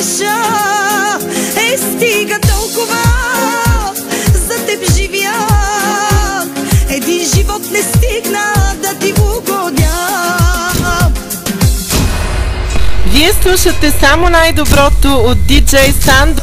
греша. Стига толкова, за теб живях. Един живот не стигна да ти угодя. Вие слушате само най-доброто от DJ Sando.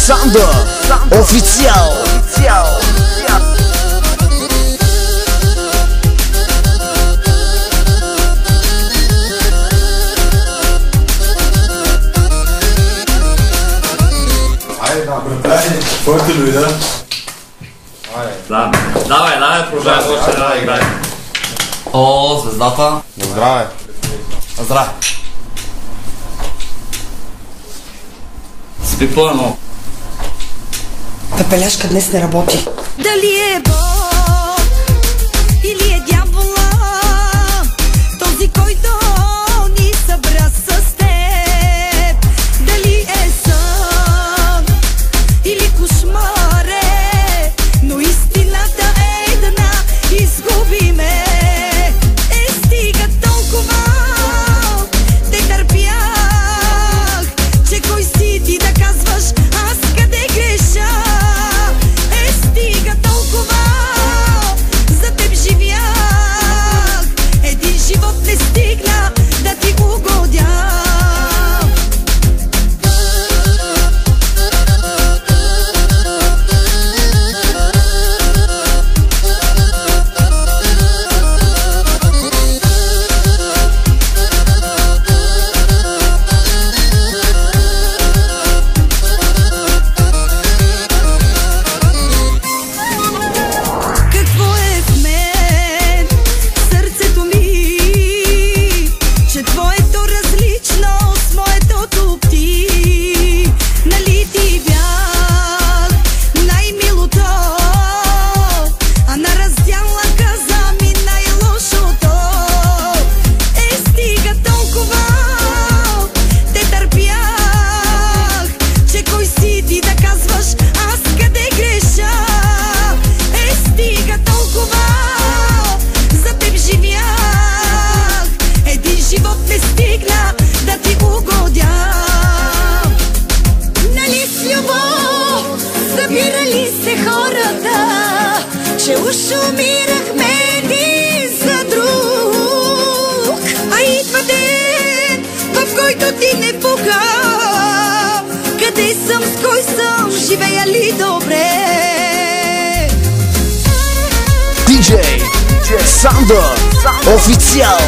Sando Oficial. Твоите ли да? Давай, продължавай, играй. О, звездата. Здраве. Здраве. Спи пълно. Пепеляшка днес не работи. Дали е Бог или е дявола, този, който ни събра с теб? Дали е сън или кошмар е, но истината е една, изгубиме. Стига толкова, те търпях, че кой си ти да казваш аз къде греша. Стига толкова, за теб живях. Един живот не стигна да ти угодя. Че уж умирахме един за друг. А идва ден, в който ти не пука. Къде съм, с кой съм, живея ли добре? DJ Sando Oficial.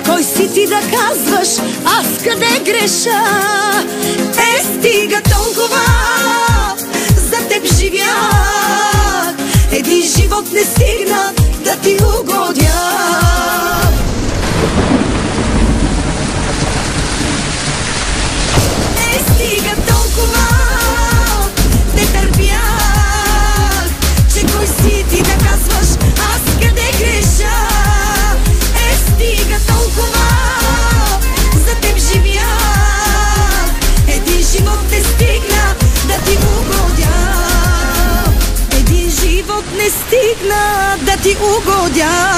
Кой си ти да казваш аз къде греша? Стига толкова, за теб живях. Един живот не стигна да ти угодя. Стига толкова, не търпях, че кой си ти да казваш аз къде греша? Стига толкова, за теб живях. Един живот не стигна да ти угодя. Един живот не стигна да ти угодя.